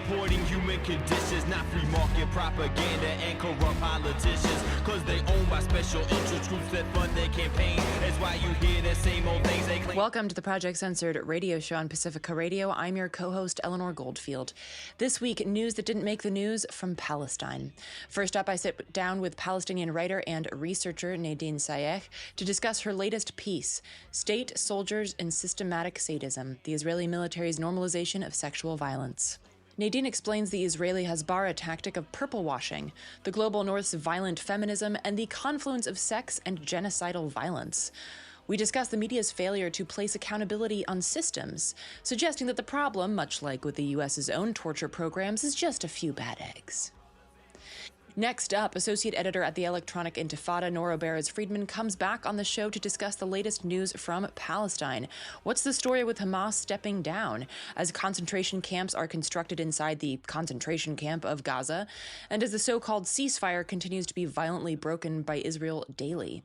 supporting human conditions, not free market propaganda and corrupt politicians, cause they owned by special interest groups that fund their campaign. That's why you hear the same old things they claim. Welcome to the Project Censored radio show on Pacifica Radio. I'm your co-host, Eleanor Goldfield. This week, news that didn't make the news from Palestine. First up, I sit down with Palestinian writer and researcher Nadine Sayegh to discuss her latest piece, State, Soldiers, and Systematic Sadism, the Israeli military's normalization of sexual violence. Nadine explains the Israeli hasbara tactic of purple washing, the global north's violent feminism, and the confluence of sex and genocidal violence. We discuss the media's failure to place accountability on systems, suggesting that the problem, much like with the U.S.'s own torture programs, is just a few bad eggs. Next up, associate editor at the electronic Intifada, Nora Barrows Friedman, comes back on the show to discuss the latest news from Palestine. What's the story with Hamas stepping down as concentration camps are constructed inside the concentration camp of Gaza, and as the so-called ceasefire continues to be violently broken by Israel daily?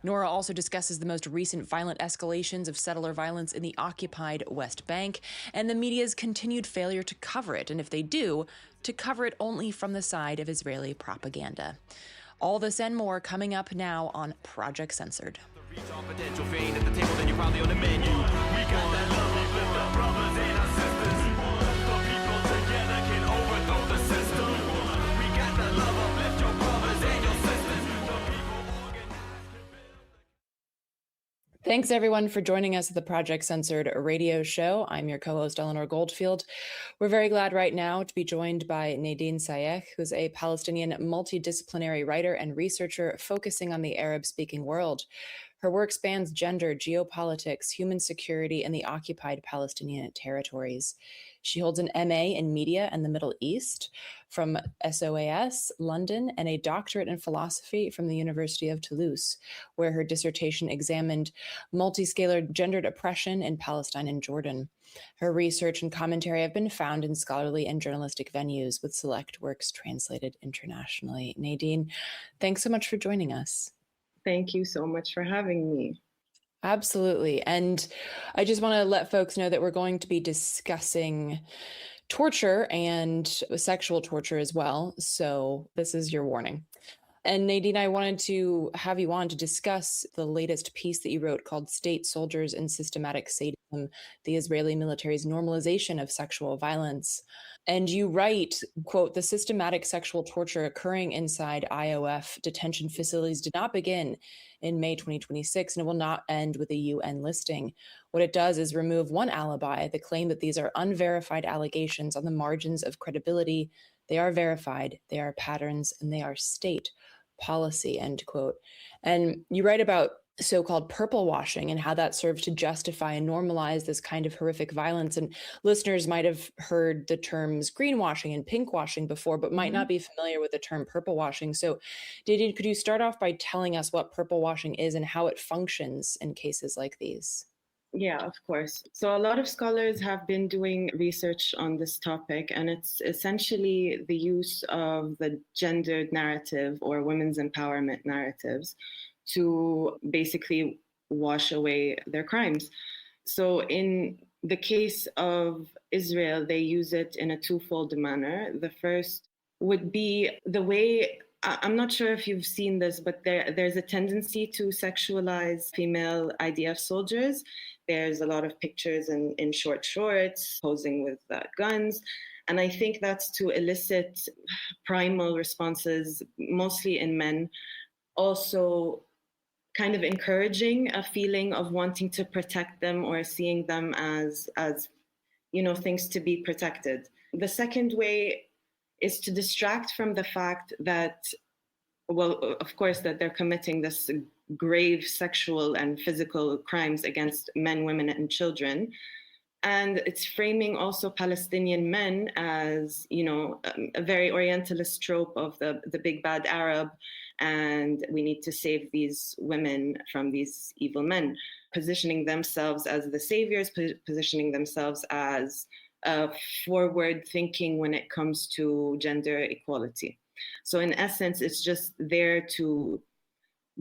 Nora also discusses the most recent violent escalations of settler violence in the occupied West Bank and the media's continued failure to cover it, and if they do, to cover it only from the side of Israeli propaganda. All this and more coming up now on Project Censored. Thanks, everyone, for joining us at the Project Censored radio show. I'm your co-host, Eleanor Goldfield. We're very glad right now to be joined by Nadine Sayegh, who's a Palestinian multidisciplinary writer and researcher focusing on the Arab-speaking world. Her work spans gender, geopolitics, human security, and the occupied Palestinian territories. She holds an MA in Media and the Middle East from SOAS, London, and a doctorate in philosophy from the University of Toulouse, where her dissertation examined multiscalar gendered oppression in Palestine and Jordan. Her research and commentary have been found in scholarly and journalistic venues, with select works translated internationally. Nadine, thanks so much for joining us. Thank you so much for having me. Absolutely. And I just want to let folks know that we're going to be discussing torture and sexual torture as well. So this is your warning. And Nadine, I wanted to have you on to discuss the latest piece that you wrote called State, Soldiers, and Systematic Sadism, the Israeli military's normalization of sexual violence. And you write, quote, the systematic sexual torture occurring inside IOF detention facilities did not begin in May 2026, and it will not end with a UN listing. What it does is remove one alibi, the claim that these are unverified allegations on the margins of credibility. They are verified, they are patterns, and they are state policy, end quote. And you write about so-called purple washing and how that serves to justify and normalize this kind of horrific violence. And listeners might have heard the terms greenwashing and pinkwashing before, but might not be familiar with the term purple washing. So Nadine, could you start off by telling us what purple washing is and how it functions in cases like these? Yeah, of course. So a lot of scholars have been doing research on this topic, and it's essentially the use of the gendered narrative or women's empowerment narratives to basically wash away their crimes. So in the case of Israel, they use it in a twofold manner. The first would be the way, I'm not sure if you've seen this, but there's a tendency to sexualize female IDF soldiers. There's a lot of pictures in short shorts, posing with guns. And I think that's to elicit primal responses, mostly in men. Also kind of encouraging a feeling of wanting to protect them or seeing them as things to be protected. The second way is to distract from the fact that, well, of course, that they're committing this grave sexual and physical crimes against men, women, and children. And it's framing also Palestinian men as, a very Orientalist trope of the big bad Arab, and we need to save these women from these evil men, positioning themselves as the saviors, positioning themselves as forward thinking when it comes to gender equality. So in essence, it's just there to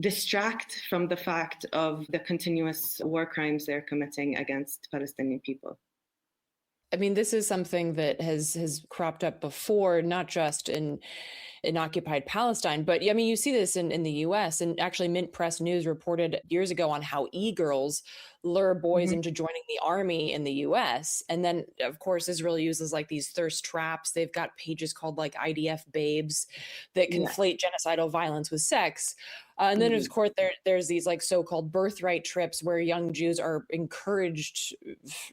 distract from the fact of the continuous war crimes they're committing against Palestinian people. I mean, this is something that has cropped up before, not just in occupied Palestine, but I mean, you see this in the US, and actually Mint Press News reported years ago on how e-girls lure boys into joining the army in the US. And then of course, Israel uses like these thirst traps. They've got pages called like IDF babes that conflate genocidal violence with sex. And then, of course, there's these like so-called birthright trips where young Jews are encouraged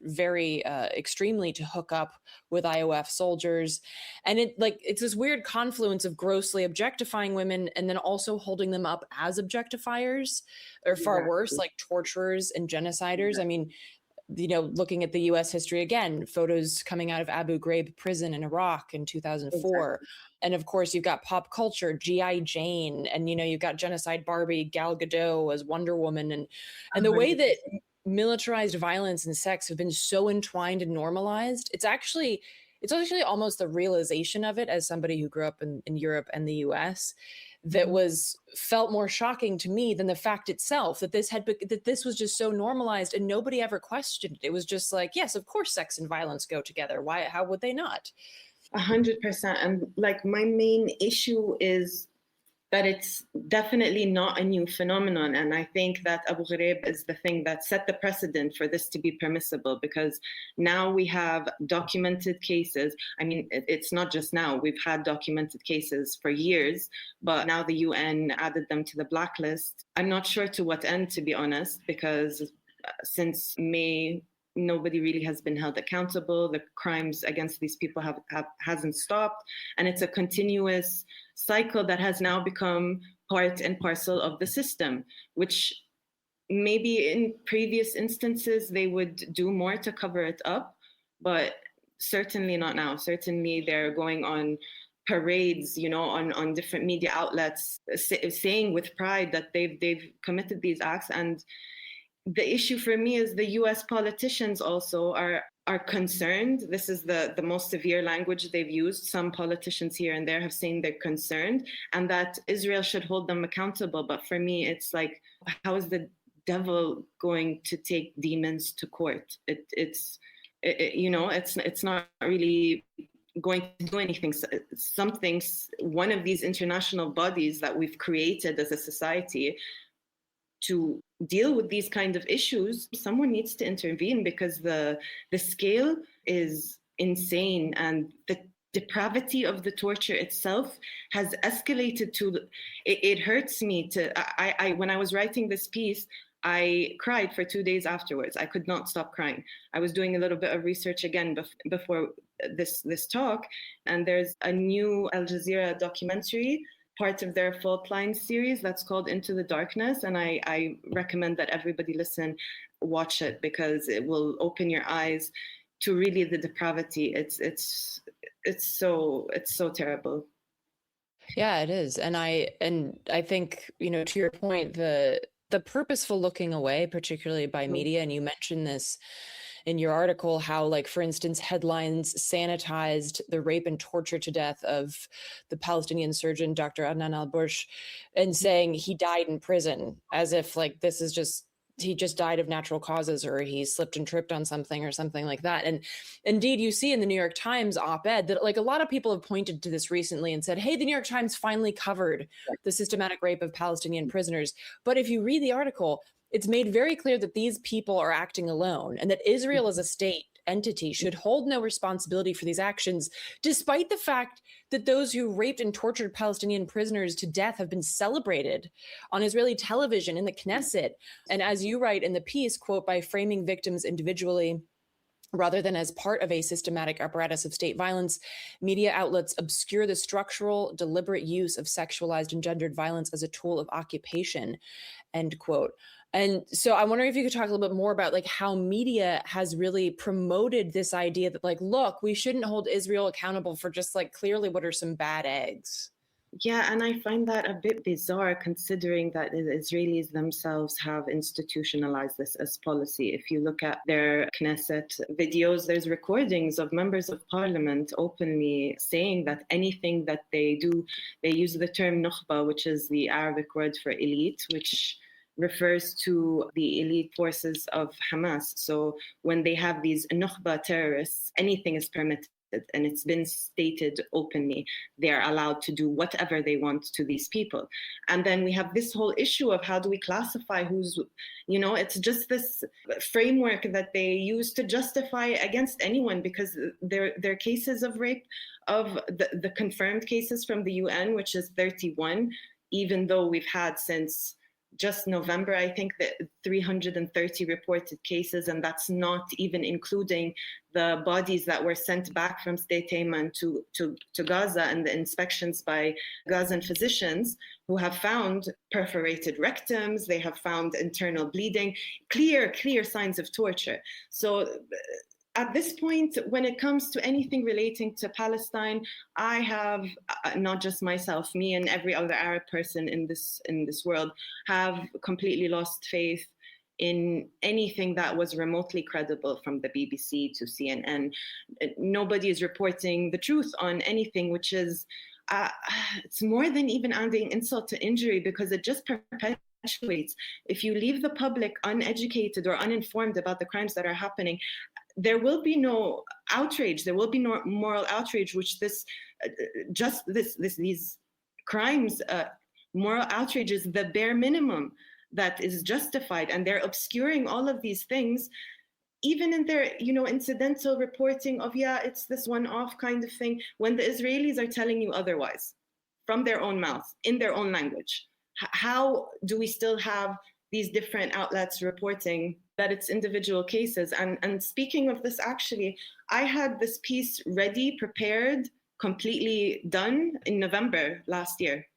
very extremely to hook up with IOF soldiers. And it's this weird confluence of grossly objectifying women and then also holding them up as objectifiers, or far worse, like torturers and genociders. I mean, looking at the US history again, photos coming out of Abu Ghraib prison in Iraq in 2004. And of course, you've got pop culture, G.I. Jane, and you've got genocide Barbie, Gal Gadot as Wonder Woman, and the way that militarized violence and sex have been so entwined and normalized. It's actually almost the realization of it, as somebody who grew up in Europe and the US, that felt more shocking to me than the fact itself that this was just so normalized and nobody ever questioned it. It was just like, yes, of course, sex and violence go together. Why? How would they not? 100%. And like my main issue is that it's definitely not a new phenomenon. And I think that Abu Ghraib is the thing that set the precedent for this to be permissible, because now we have documented cases. I mean, it's not just now. We've had documented cases for years, but now the UN added them to the blacklist. I'm not sure to what end, to be honest, because since May, nobody really has been held accountable. The crimes against these people hasn't stopped. And it's a continuous cycle that has now become part and parcel of the system, which maybe in previous instances they would do more to cover it up, but certainly not now. Certainly they're going on parades, on different media outlets, saying with pride that they've committed these acts. And the issue for me is the US politicians also are concerned. This is the most severe language they've used. Some politicians here and there have said they're concerned and that Israel should hold them accountable. But for me, it's like, how is the devil going to take demons to court? It's not really going to do anything. One of these international bodies that we've created as a society to deal with these kind of issues, someone needs to intervene, because the scale is insane, and the depravity of the torture itself has escalated to, it hurts me I when I was writing this piece, I cried for 2 days afterwards. I could not stop crying. I was doing a little bit of research again before this talk, and there's a new Al Jazeera documentary, part of their Fault Line series, that's called Into the Darkness. And I recommend that everybody watch it, because it will open your eyes to really the depravity. It's so terrible. Yeah, it is. And I think, to your point, the purposeful looking away, particularly by media, and you mentioned this in your article, how, like, for instance, headlines sanitized the rape and torture to death of the Palestinian surgeon, Dr. Adnan al-Bursh, and saying he died in prison, as if like this is just, he just died of natural causes, or he slipped and tripped on something or something like that. And indeed, you see in the New York Times op-ed that like a lot of people have pointed to this recently and said, hey, the New York Times finally covered the systematic rape of Palestinian prisoners. But if you read the article, it's made very clear that these people are acting alone, and that Israel as a state entity should hold no responsibility for these actions, despite the fact that those who raped and tortured Palestinian prisoners to death have been celebrated on Israeli television, in the Knesset. And as you write in the piece, quote, by framing victims individually rather than as part of a systematic apparatus of state violence, media outlets obscure the structural, deliberate use of sexualized and gendered violence as a tool of occupation, end quote. And so I wonder if you could talk a little bit more about like how media has really promoted this idea that like, look, we shouldn't hold Israel accountable for just like clearly what are some bad eggs. Yeah, and I find that a bit bizarre, considering that the Israelis themselves have institutionalized this as policy. If you look at their Knesset videos, there's recordings of members of parliament openly saying that anything that they do, they use the term nukhba, which is the Arabic word for elite, which refers to the elite forces of Hamas. So when they have these Nukhba terrorists, anything is permitted. And it's been stated openly, they're allowed to do whatever they want to these people. And then we have this whole issue of how do we classify who's, it's just this framework that they use to justify against anyone, because there are cases of rape, of the confirmed cases from the UN, which is 31, even though we've had since just November, I think, that 330 reported cases, and that's not even including the bodies that were sent back from State Ayman to Gaza, and the inspections by Gazan physicians who have found perforated rectums, they have found internal bleeding, clear signs of torture. So at this point, when it comes to anything relating to Palestine, I have, not just myself, me and every other Arab person in this world, have completely lost faith in anything that was remotely credible, from the BBC to CNN. Nobody is reporting the truth on anything, which is, it's more than even adding insult to injury, because it just perpetuates. If you leave the public uneducated or uninformed about the crimes that are happening, there will be no outrage. There will be no moral outrage, which these crimes, moral outrage is the bare minimum that is justified, and they're obscuring all of these things, even in their, incidental reporting of, it's this one-off kind of thing, when the Israelis are telling you otherwise, from their own mouth, in their own language. How do we still have these different outlets reporting that it's individual cases? And speaking of this, actually, I had this piece ready, prepared, completely done in November last year.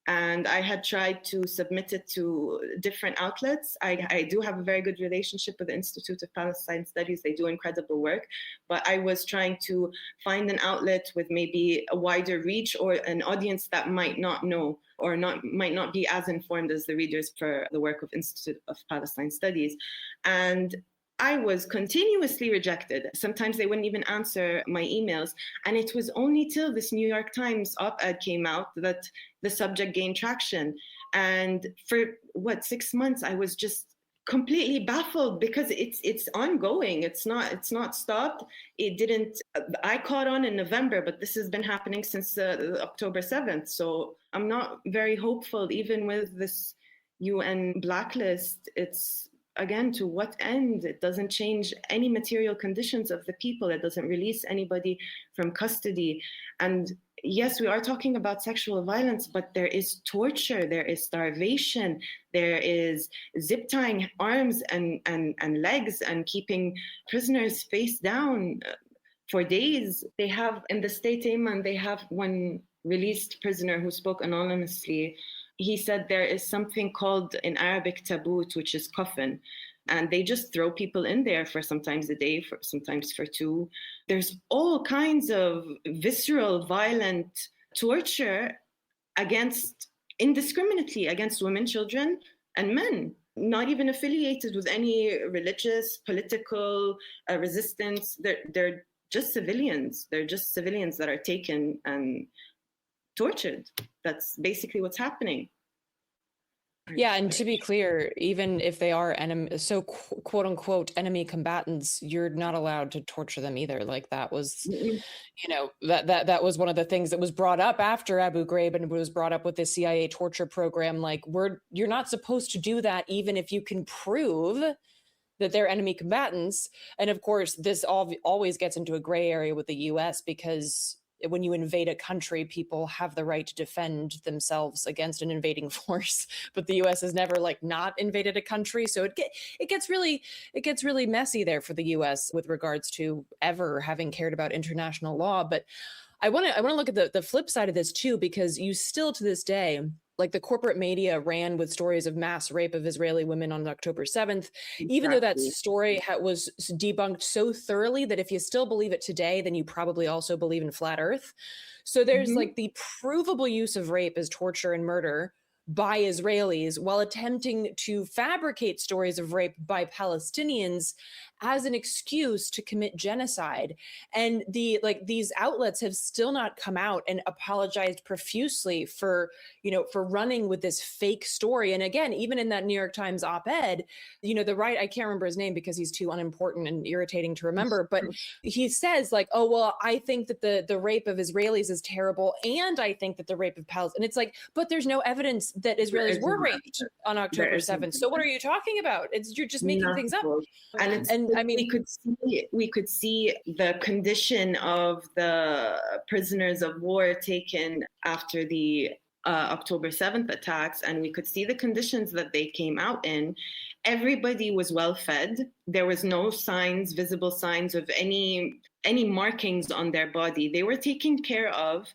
And I had tried to submit it to different outlets. I do have a very good relationship with the Institute of Palestine Studies. They do incredible work. But I was trying to find an outlet with maybe a wider reach, or an audience that might not know, or might not be as informed as the readers for the work of Institute of Palestine Studies. And I was continuously rejected. Sometimes they wouldn't even answer my emails. And it was only till this New York Times op-ed came out that the subject gained traction. And for 6 months, I was just completely baffled, because it's ongoing. It's not stopped. It didn't. I caught on in November, but this has been happening since October 7th. So I'm not very hopeful, even with this UN blacklist. It's, again, to what end? It doesn't change any material conditions of the people. It doesn't release anybody from custody. And yes, we are talking about sexual violence, but there is torture, there is starvation, there is zip tying arms and legs, and keeping prisoners face down for days. They have, in the State Ayman, they have one released prisoner who spoke anonymously. He said there is something called in Arabic taboot, which is coffin. And they just throw people in there for sometimes a day, sometimes for 2. There's all kinds of visceral, violent torture indiscriminately against women, children, and men, not even affiliated with any religious, political resistance. They're just civilians. They're just civilians that are taken and tortured. That's basically what's happening. Yeah, and to be clear, even if they are quote unquote enemy combatants, you're not allowed to torture them either. Like, that was, that was one of the things that was brought up after Abu Ghraib, and was brought up with the CIA torture program. Like, you're not supposed to do that, even if you can prove that they're enemy combatants. And of course, this always gets into a gray area with the US, because when you invade a country, people have the right to defend themselves against an invading force, but the US has never not invaded a country. So it gets really messy there for the US with regards to ever having cared about international law. But I want to look at the flip side of this too, because you still, to this day, the corporate media ran with stories of mass rape of Israeli women on October 7th, even though that story was debunked so thoroughly that if you still believe it today, then you probably also believe in flat earth. So there's the provable use of rape as torture and murder, by Israelis while attempting to fabricate stories of rape by Palestinians as an excuse to commit genocide. And these outlets have still not come out and apologized profusely for running with this fake story. And again, even in that New York Times op-ed, the right, I can't remember his name because he's too unimportant and irritating to remember, but he says like, oh, well, I think that the rape of Israelis is terrible, and I think that the rape of Palestinians, and it's like, but there's no evidence that Israelis were raped on October 7th. So what are you talking about? You're just making things up. And I mean, we could see the condition of the prisoners of war taken after the October 7th attacks, and we could see the conditions that they came out in. Everybody was well fed. There was no visible signs of any markings on their body. They were taken care of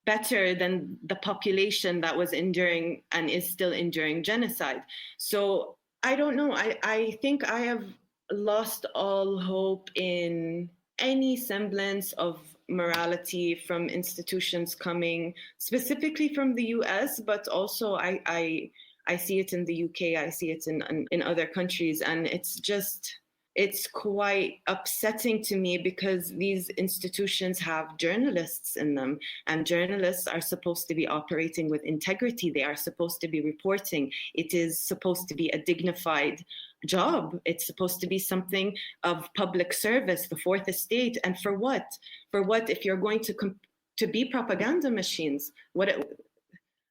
better than the population that was enduring and is still enduring genocide. So I don't know. I think I have lost all hope in any semblance of morality from institutions coming specifically from the US, but also I see it in the UK, I see it in other countries, and it's quite upsetting to me because these institutions have journalists in them, and journalists are supposed to be operating with integrity. They are supposed to be reporting. It is supposed to be a dignified job. It's supposed to be something of public service, the fourth estate. And for what? For what if you're going to be propaganda machines?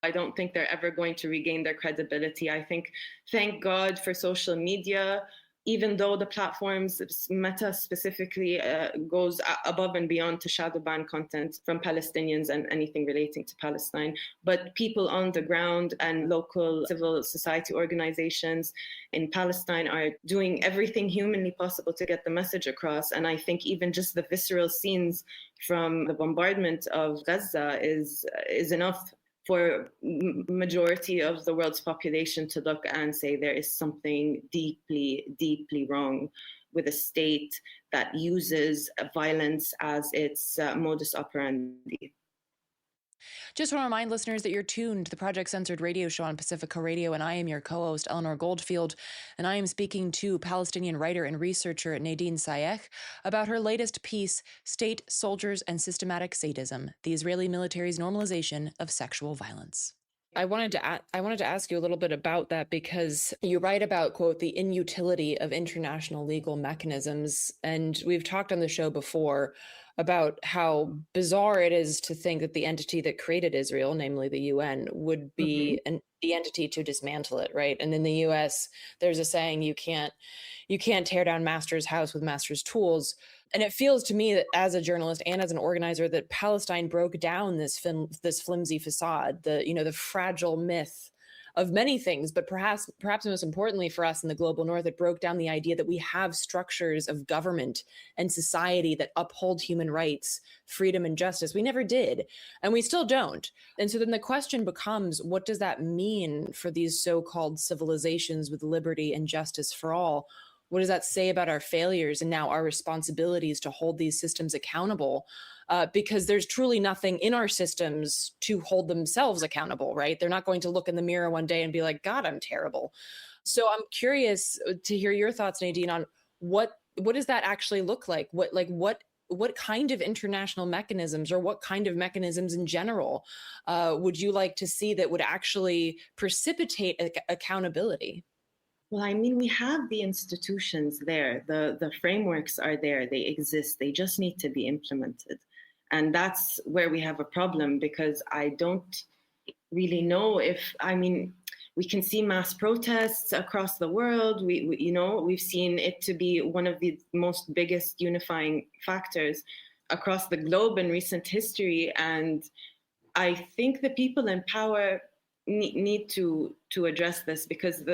I don't think they're ever going to regain their credibility. I think, thank God for social media, even though the platforms, Meta specifically, goes above and beyond to shadow ban content from Palestinians and anything relating to Palestine. But people on the ground and local civil society organizations in Palestine are doing everything humanly possible to get the message across. And I think even just the visceral scenes from the bombardment of Gaza is enough for majority of the world's population to look and say there is something deeply, deeply wrong with a state that uses violence as its modus operandi. Just want to remind listeners that you're tuned to the Project Censored radio show on Pacifica Radio, and I am your co-host, Eleanor Goldfield, and I am speaking to Palestinian writer and researcher Nadine Sayegh about her latest piece, State, Soldiers, and Systematic Sadism, the Israeli military's normalization of sexual violence. I wanted to ask you a little bit about that because you write about, quote, the inutility of international legal mechanisms. And we've talked on the show before about how bizarre it is to think that the entity that created Israel, namely the UN, would be the entity to dismantle it, right? And in the US, there's a saying, you can't tear down master's house with master's tools. And it feels to me that as a journalist and as an organizer that Palestine broke down this flimsy facade, the fragile myth of many things, but perhaps most importantly for us in the global north, it broke down the idea that we have structures of government and society that uphold human rights, freedom, and justice. We never did, and we still don't. And so then the question becomes, what does that mean for these so-called civilizations with liberty and justice for all? What does that say about our failures and now our responsibilities to hold these systems accountable? Because there's truly nothing in our systems to hold themselves accountable, right? They're not going to look in the mirror one day and be like, God, I'm terrible. So I'm curious to hear your thoughts, Nadine, on what does that actually look like? What kind of international mechanisms, or what kind of mechanisms in general would you like to see that would actually precipitate accountability? Well, I mean, we have the institutions there. The frameworks are there. They exist. They just need to be implemented. And that's where we have a problem, because I don't really know we can see mass protests across the world. We've seen it to be one of the most biggest unifying factors across the globe in recent history. And I think the people in power need to address this, because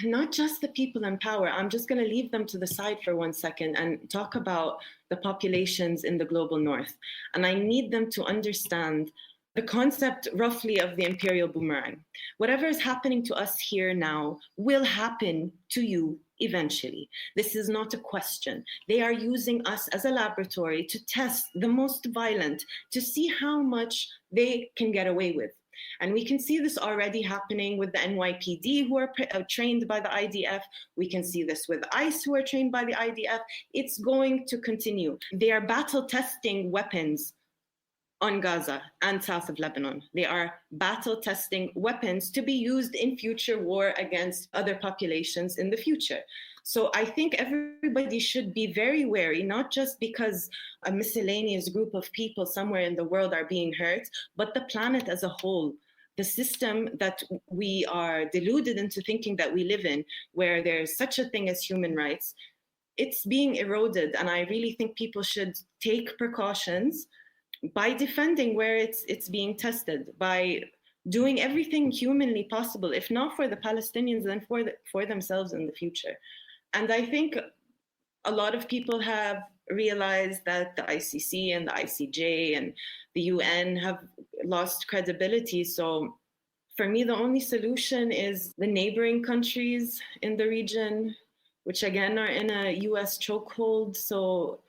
not just the people in power. I'm just going to leave them to the side for 1 second and talk about the populations in the global north. And I need them to understand the concept roughly of the imperial boomerang. Whatever is happening to us here now will happen to you eventually. This is not a question. They are using us as a laboratory to test the most violent, to see how much they can get away with. And we can see this already happening with the NYPD, who are trained by the IDF. We can see this with ICE, who are trained by the IDF. It's going to continue. They are battle testing weapons on Gaza and south of Lebanon. They are battle testing weapons to be used in future war against other populations in the future. So I think everybody should be very wary, not just because a miscellaneous group of people somewhere in the world are being hurt, but the planet as a whole. The system that we are deluded into thinking that we live in, where there's such a thing as human rights, it's being eroded. And I really think people should take precautions by defending where it's being tested, by doing everything humanly possible, if not for the Palestinians, then for themselves in the future. And I think a lot of people have realized that the ICC and the ICJ and the UN have lost credibility. So for me, the only solution is the neighboring countries in the region, which again are in a US chokehold. So,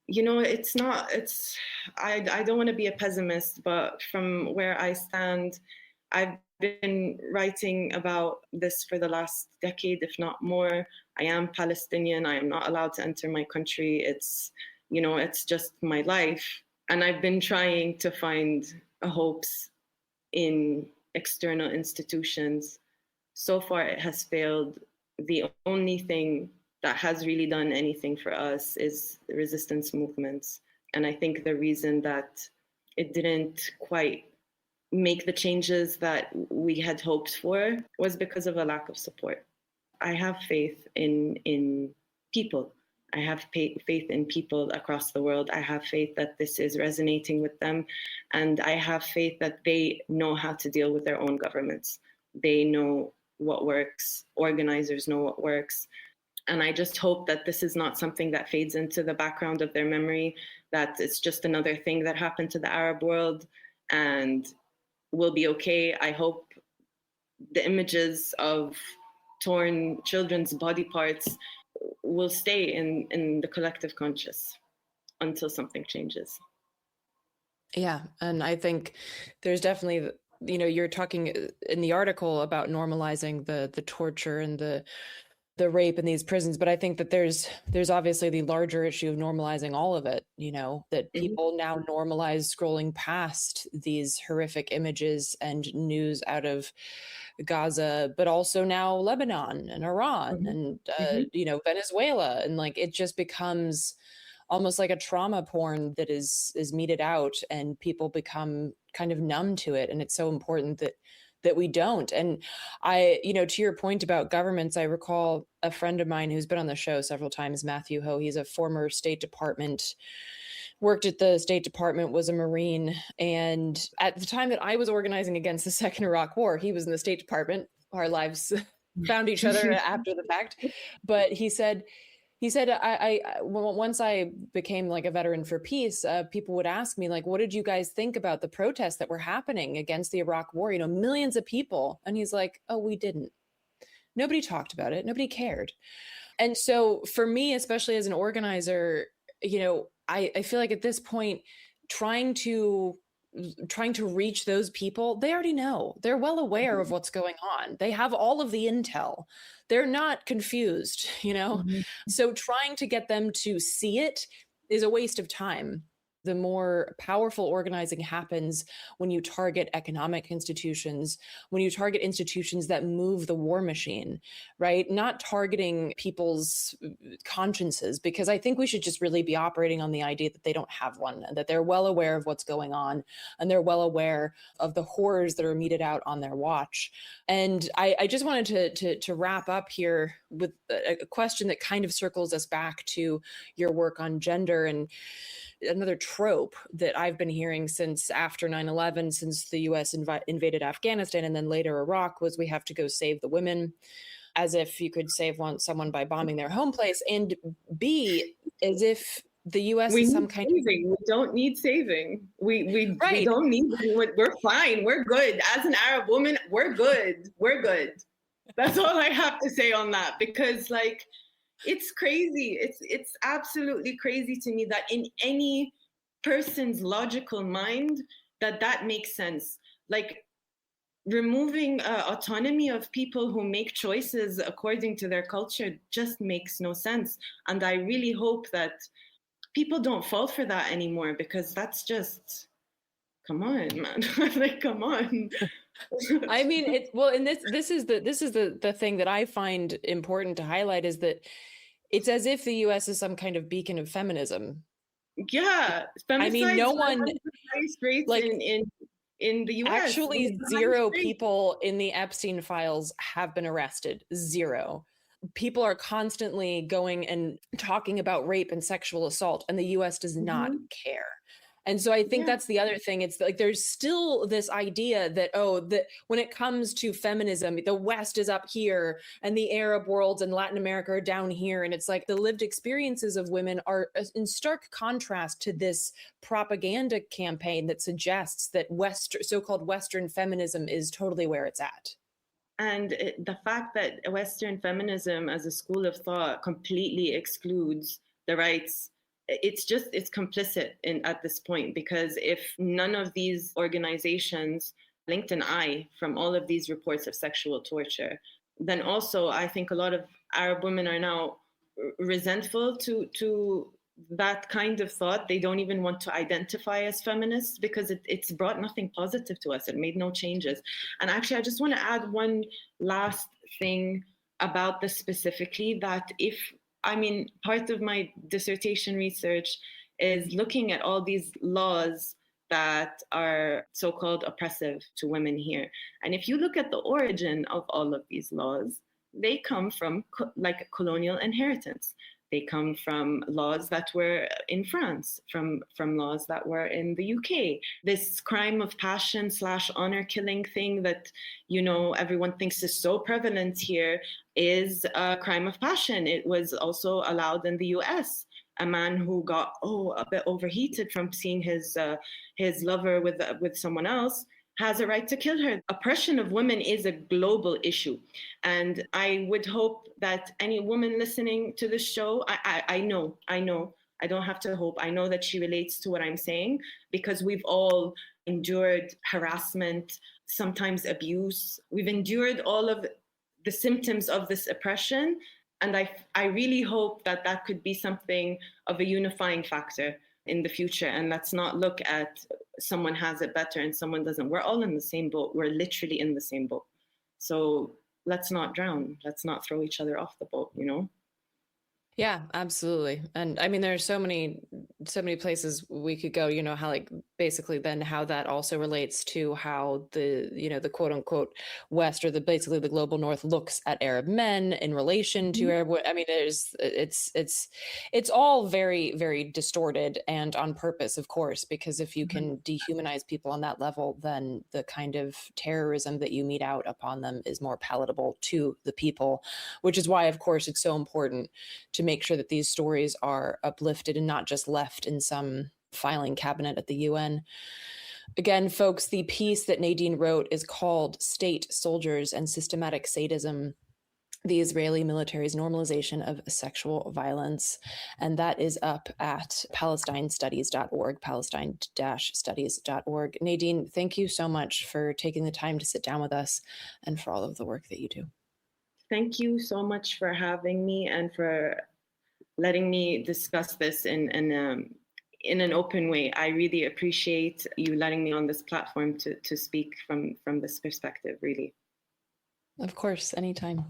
you know, I don't want to be a pessimist, but from where I stand, I've been writing about this for the last decade, if not more. I am Palestinian. I am not allowed to enter my country. It's just my life. And I've been trying to find hopes in external institutions. So far, it has failed. The only thing that has really done anything for us is the resistance movements. And I think the reason that it didn't quite make the changes that we had hoped for was because of a lack of support. I have faith in people. I have faith in people across the world. I have faith that this is resonating with them. And I have faith that they know how to deal with their own governments. They know what works. Organizers know what works. And I just hope that this is not something that fades into the background of their memory, that it's just another thing that happened to the Arab world and will be okay. I hope the images of torn children's body parts will stay in the collective conscious until something changes. Yeah, and I think there's definitely, you're talking in the article about normalizing the torture and the rape in these prisons, but I think that there's obviously the larger issue of normalizing all of it, that people now normalize scrolling past these horrific images and news out of Gaza, but also now Lebanon and Iran and Venezuela, and like it just becomes almost like a trauma porn that is meted out, and people become kind of numb to it. And it's so important that we don't. And I, to your point about governments, I recall a friend of mine who's been on the show several times, Matthew Ho. He's a former State Department, worked at the State Department, was a Marine. And at the time that I was organizing against the Second Iraq War, he was in the State Department. Our lives found each other after the fact. But he said, I once I became like a veteran for peace, people would ask me, like, what did you guys think about the protests that were happening against the Iraq War? Millions of people. And he's like, oh, we didn't. Nobody talked about it. Nobody cared. And so for me, especially as an organizer, I feel like at this point, trying to reach those people, they already know. They're well aware of what's going on. They have all of the intel. They're not confused, So trying to get them to see it is a waste of time. The more powerful organizing happens when you target economic institutions, when you target institutions that move the war machine, right? Not targeting people's consciences, because I think we should just really be operating on the idea that they don't have one, and that they're well aware of what's going on, and they're well aware of the horrors that are meted out on their watch. And I just wanted to wrap up here with a question that kind of circles us back to your work on gender. And another trope that I've been hearing since after 9/11, since the US invaded Afghanistan and then later Iraq, was we have to go save the women, as if you could save someone by bombing their home place, and B, as if the US is some kind of... We don't need saving. We Right. don't need, we're fine. We're good. As an Arab woman, we're good. We're good. That's all I have to say on that, because like, it's crazy. It's absolutely crazy to me that in any person's logical mind that makes sense. Like, removing autonomy of people who make choices according to their culture just makes no sense. And I really hope that people don't fall for that anymore, because that's just, come on, man. Like, come on. I mean, and this is the thing that I find important to highlight, is that it's as if the US is some kind of beacon of feminism. Yeah, I mean, no one, like, in the US. Actually, zero people in the Epstein files have been arrested. Zero. People are constantly going and talking about rape and sexual assault, and the US does not care. And so I think that's the other thing. It's like there's still this idea that, that when it comes to feminism, the West is up here and the Arab world and Latin America are down here. And it's like the lived experiences of women are in stark contrast to this propaganda campaign that suggests that so-called Western feminism is totally where it's at. And the fact that Western feminism as a school of thought completely excludes the rights, it's complicit at this point, because if none of these organizations blinked an eye from all of these reports of sexual torture, then also I think a lot of Arab women are now resentful to that kind of thought. They don't even want to identify as feminists because it's brought nothing positive to us. It made no changes. And actually, I just want to add one last thing about this specifically, that part of my dissertation research is looking at all these laws that are so-called oppressive to women here. And if you look at the origin of all of these laws, they come from colonial inheritance. They come from laws that were in France, from laws that were in the UK. This crime of passion / honor killing thing that, everyone thinks is so prevalent here is a crime of passion. It was also allowed in the US. A man who got a bit overheated from seeing his lover with someone else has a right to kill her. Oppression of women is a global issue. And I would hope that any woman listening to this show, I know, I don't have to hope, I know that she relates to what I'm saying, because we've all endured harassment, sometimes abuse. We've endured all of the symptoms of this oppression. And I really hope that could be something of a unifying factor in the future. And let's not look at someone has it better and someone doesn't. We're all in the same boat. We're literally in the same boat. So let's not drown. Let's not throw each other off the boat, Yeah, absolutely. And I mean, there are so many places we could go, how basically then how that also relates to how the quote unquote West, or basically the global North, looks at Arab men in relation to Arab. I mean, it's all very, very distorted, and on purpose, of course, because if you can dehumanize people on that level, then the kind of terrorism that you mete out upon them is more palatable to the people, which is why, of course, it's so important to make sure that these stories are uplifted and not just left in some filing cabinet at the UN. Again, folks, the piece that Nadine wrote is called State, Soldiers, and Systematic Sadism, the Israeli military's normalization of sexual violence. And that is up at palestinestudies.org, palestine-studies.org. Nadine, thank you so much for taking the time to sit down with us and for all of the work that you do. Thank you so much for having me and for letting me discuss this in an open way. I really appreciate you letting me on this platform to speak from this perspective, really. Of course, anytime.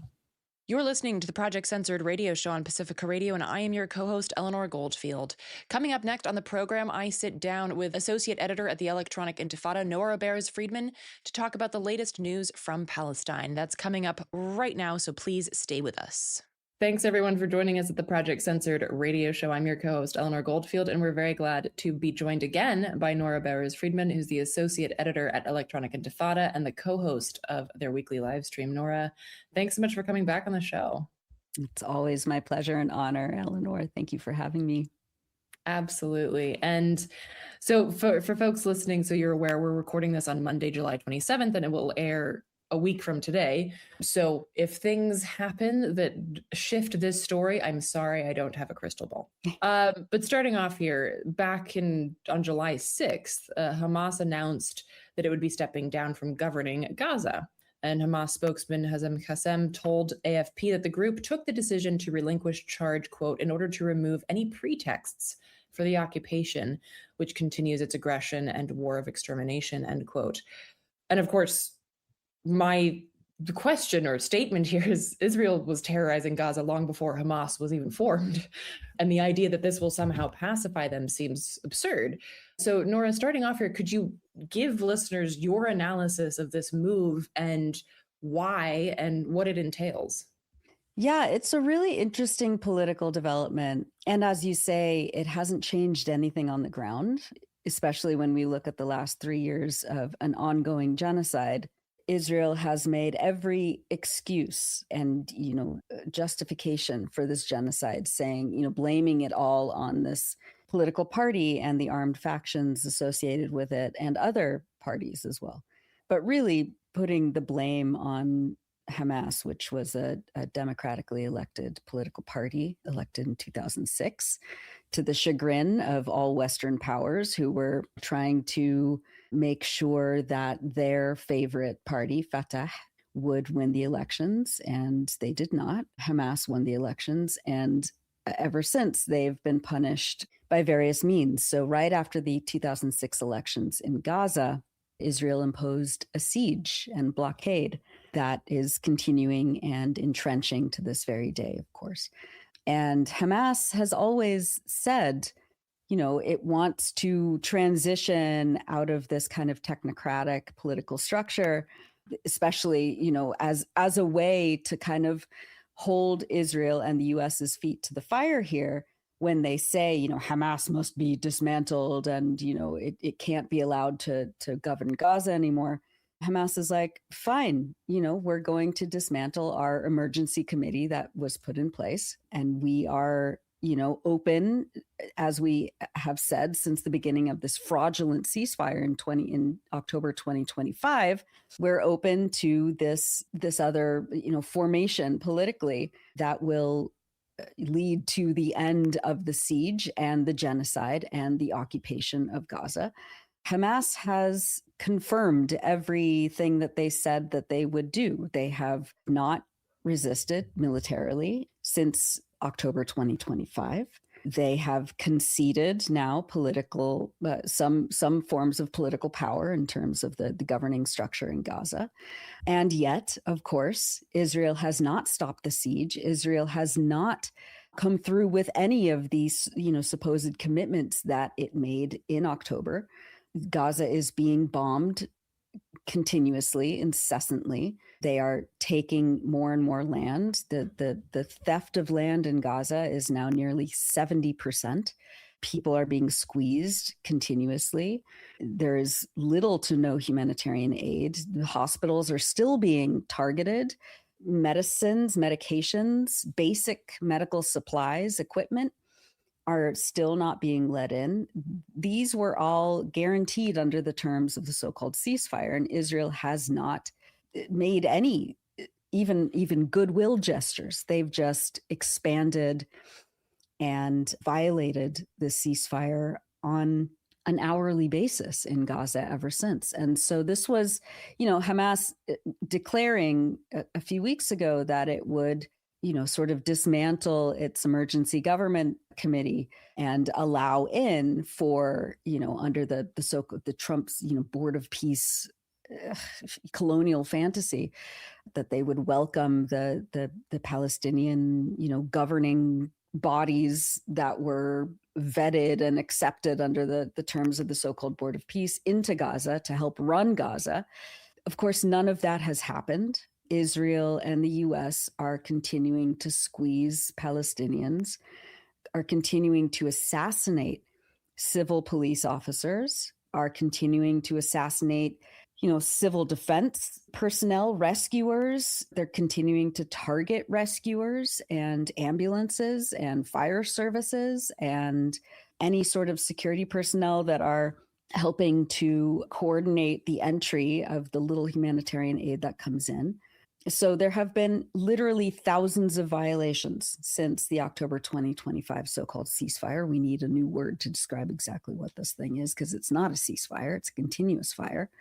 You're listening to the Project Censored radio show on Pacifica Radio, and I am your co-host, Eleanor Goldfield. Coming up next on the program, I sit down with associate editor at the Electronic Intifada, Nora Friedman, to talk about the latest news from Palestine. That's coming up right now, so please stay with us. Thanks, everyone, for joining us at the Project Censored radio show. I'm your co-host, Eleanor Goldfield, and we're very glad to be joined again by Nora Friedman, who's the associate editor at Electronic Intifada and the co-host of their weekly live stream. Nora, thanks so much for coming back on the show. It's always my pleasure and honor, Eleanor. Thank you for having me. Absolutely. And so for folks listening, so you're aware, we're recording this on Monday, July 27th, and it will air a week from today. So if things happen that shift this story, I'm sorry, I don't have a crystal ball. But starting off here, back on July 6th, Hamas announced that it would be stepping down from governing Gaza. And Hamas spokesman Hazem Qassem told AFP that the group took the decision to relinquish charge, quote, in order to remove any pretexts for the occupation, which continues its aggression and war of extermination, end quote. And of course, the question or statement here is Israel was terrorizing Gaza long before Hamas was even formed. And the idea that this will somehow pacify them seems absurd. So, Nora, starting off here, could you give listeners your analysis of this move and why and what it entails? Yeah, it's a really interesting political development. And as you say, it hasn't changed anything on the ground, especially when we look at the last 3 years of an ongoing genocide. Israel has made every excuse and, justification for this genocide, saying, blaming it all on this political party and the armed factions associated with it and other parties as well. But really putting the blame on Hamas, which was a democratically elected political party elected in 2006, to the chagrin of all Western powers who were trying to make sure that their favorite party, Fatah, would win the elections, and they did not. Hamas won the elections, and ever since they've been punished by various means. So right after the 2006 elections in Gaza, Israel imposed a siege and blockade that is continuing and entrenching to this very day, of course. And Hamas has always said, it wants to transition out of this kind of technocratic political structure, especially, as a way to kind of hold Israel and the US's feet to the fire here when they say, Hamas must be dismantled and, it can't be allowed to govern Gaza anymore. Hamas is like, fine, we're going to dismantle our emergency committee that was put in place. And we are, open, as we have said since the beginning of this fraudulent ceasefire in October 2025, we're open to this other, formation politically that will lead to the end of the siege and the genocide and the occupation of Gaza. Hamas has confirmed everything that they said that they would do. They have not resisted militarily since October 2025. They have conceded now political, some forms of political power in terms of the governing structure in Gaza. And yet, of course, Israel has not stopped the siege. Israel has not come through with any of these, supposed commitments that it made in October. Gaza is being bombed continuously, incessantly. They are taking more and more land. The theft of land in Gaza is now nearly 70%. People are being squeezed continuously. There is little to no humanitarian aid. The hospitals are still being targeted. Medicines, medications, basic medical supplies, equipment are still not being let in. These were all guaranteed under the terms of the so-called ceasefire, and Israel has not made any even goodwill gestures. They've just expanded and violated the ceasefire on an hourly basis in Gaza ever since. And so this was, Hamas declaring a few weeks ago that it would sort of dismantle its emergency government committee and allow in for, under the Trump's, Board of Peace colonial fantasy, that they would welcome the Palestinian, governing bodies that were vetted and accepted under the terms of the so-called Board of Peace into Gaza to help run Gaza. Of course, none of that has happened. Israel and the US are continuing to squeeze Palestinians, are continuing to assassinate civil police officers, are continuing to assassinate, civil defense personnel, rescuers. They're continuing to target rescuers and ambulances and fire services and any sort of security personnel that are helping to coordinate the entry of the little humanitarian aid that comes in. So there have been literally thousands of violations since the October 2025 so-called ceasefire. We need a new word to describe exactly what this thing is, because it's not a ceasefire, it's a continuous fire.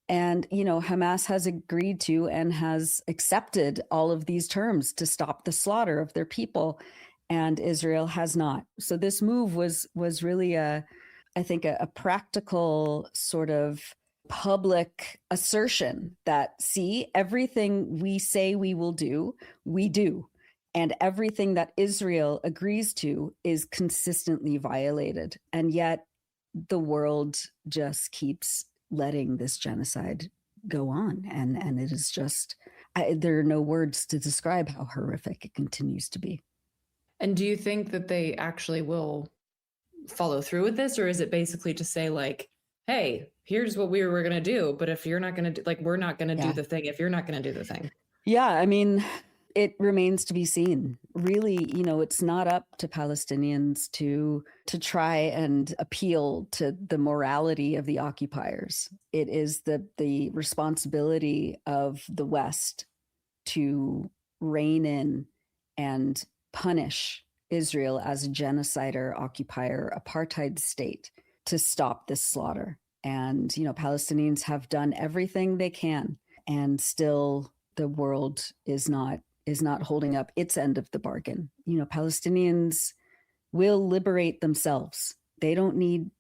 And, Hamas has agreed to and has accepted all of these terms to stop the slaughter of their people, and Israel has not. So this move was really I think a practical sort of public assertion that, see, everything we say we will do, we do. And everything that Israel agrees to is consistently violated. And yet the world just keeps letting this genocide go on. And it is just, there are no words to describe how horrific it continues to be. And do you think that they actually will follow through with this? Or is it basically to say, like, hey, here's what we were going to do, but if you're not going to do, like, we're not going to do the thing if you're not going to do the thing? Yeah, I mean, it remains to be seen. Really, it's not up to Palestinians to try and appeal to the morality of the occupiers. It is the responsibility of the West to rein in and punish Israel as a genocider, occupier, apartheid state, to stop this slaughter. And, Palestinians have done everything they can, and still the world is not holding up its end of the bargain. Palestinians will liberate themselves. They don't need,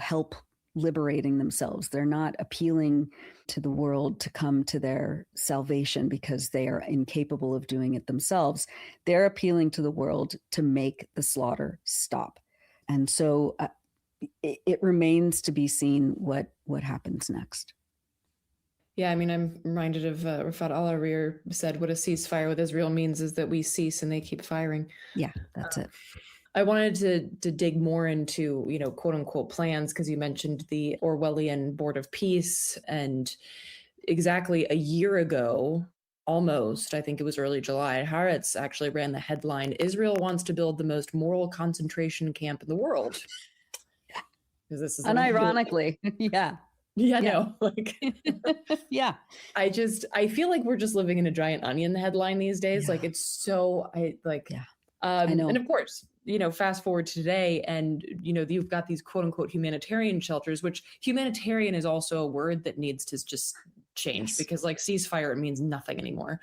help liberating themselves. They're not appealing to the world to come to their salvation because they are incapable of doing it themselves. They're appealing to the world to make the slaughter stop. And so it remains to be seen what happens next. Yeah, I mean, I'm reminded of Rafat Al-Arir said, what a ceasefire with Israel means is that we cease and they keep firing. Yeah, that's it. I wanted to dig more into, quote unquote plans, because you mentioned the Orwellian Board of Peace. And exactly a year ago, almost, I think it was early July, Haaretz actually ran the headline, Israel wants to build the most moral concentration camp in the world. Because this is unironically, yeah. Yeah, no, like, yeah. I feel like we're just living in a giant onion headline these days. Yeah. Like, it's so, I know. And of course, fast forward to today, and, you've got these quote unquote humanitarian shelters, which humanitarian is also a word that needs to just change, because like ceasefire, it means nothing anymore.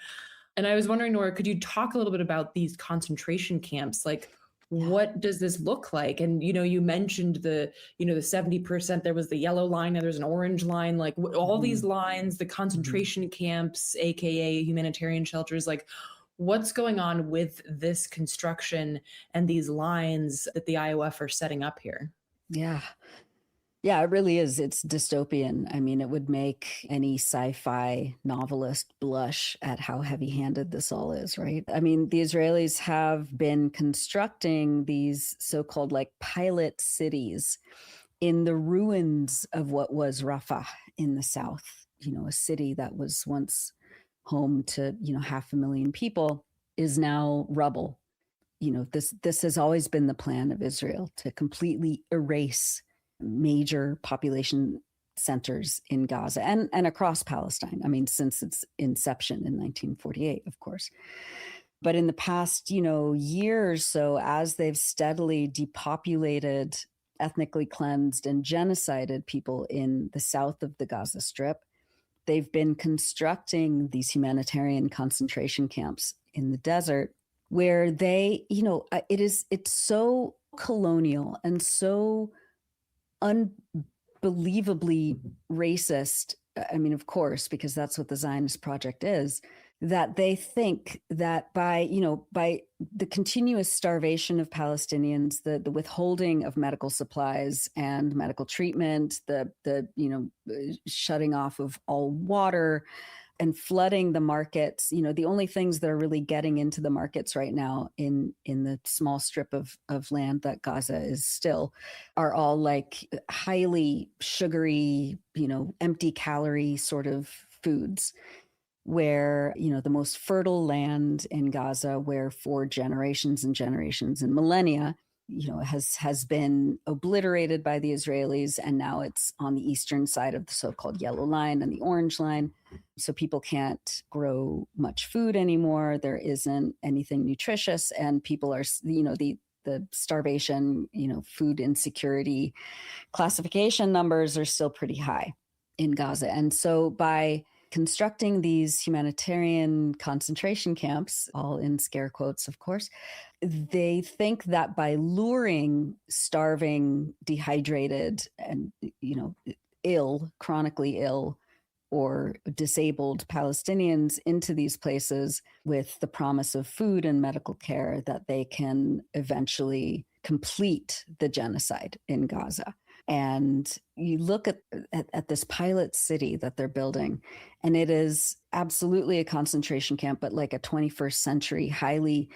And I was wondering, Nora, could you talk a little bit about these concentration camps? Like, what does this look like? And, you mentioned the 70%, there was the yellow line, and there's an orange line, like all these lines, the concentration camps, AKA humanitarian shelters, like what's going on with this construction and these lines that the IOF are setting up here? Yeah. Yeah, it really is. It's dystopian. I mean, it would make any sci-fi novelist blush at how heavy-handed this all is, right? I mean, the Israelis have been constructing these so-called like pilot cities in the ruins of what was Rafah in the south, a city that was once home to, 500,000 people, is now rubble. This has always been the plan of Israel, to completely erase major population centers in Gaza and across Palestine. I mean, since its inception in 1948, of course. But in the past, year or so, as they've steadily depopulated, ethnically cleansed, and genocided people in the south of the Gaza Strip, they've been constructing these humanitarian concentration camps in the desert, where they, it's so colonial and so unbelievably racist. I mean, of course, because that's what the Zionist project is, that they think that by the continuous starvation of Palestinians, the withholding of medical supplies and medical treatment, the shutting off of all water and flooding the markets, the only things that are really getting into the markets right now in the small strip of land that Gaza is still are all like highly sugary, empty calorie sort of foods, where, the most fertile land in Gaza, where for generations and generations and millennia, has been obliterated by the Israelis, and now it's on the eastern side of the so-called yellow line and the orange line. So people can't grow much food anymore. There isn't anything nutritious, and people are, the starvation, food insecurity classification numbers are still pretty high in Gaza. And so by constructing these humanitarian concentration camps, all in scare quotes, of course, they think that by luring starving, dehydrated, and, chronically ill, or disabled Palestinians into these places with the promise of food and medical care, that they can eventually complete the genocide in Gaza. And you look at this pilot city that they're building, and it is absolutely a concentration camp, but like a 21st century, highly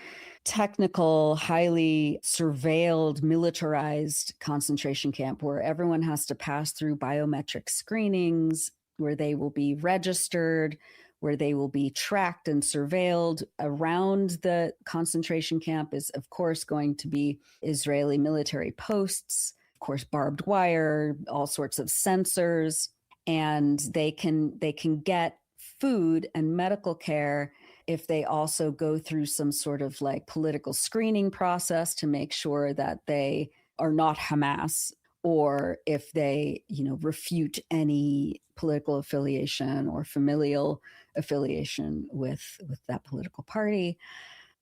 technical, highly surveilled, militarized concentration camp where everyone has to pass through biometric screenings, where they will be registered, where they will be tracked and surveilled. Around the concentration camp is, of course, going to be Israeli military posts, of course, barbed wire, all sorts of sensors, and they can get food and medical care if they also go through some sort of like political screening process to make sure that they are not Hamas, or if they, refute any political affiliation or familial affiliation with that political party.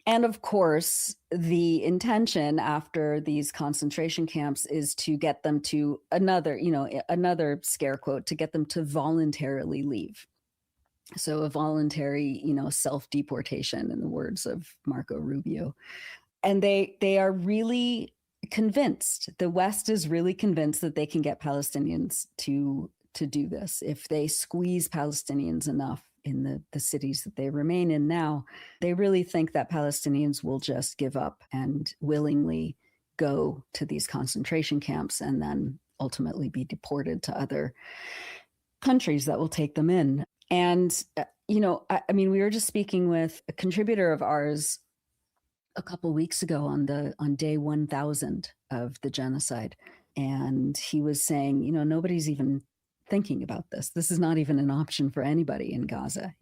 And of course, the intention after these concentration camps is to get them to another scare quote, to get them to voluntarily leave. So a voluntary, self-deportation, in the words of Marco Rubio. And they are really convinced, the West is really convinced that they can get Palestinians to do this. If they squeeze Palestinians enough in the cities that they remain in now, they really think that Palestinians will just give up and willingly go to these concentration camps and then ultimately be deported to other countries that will take them in. And, we were just speaking with a contributor of ours a couple weeks ago on day 1000 of the genocide. And he was saying, nobody's even thinking about this. This is not even an option for anybody in Gaza.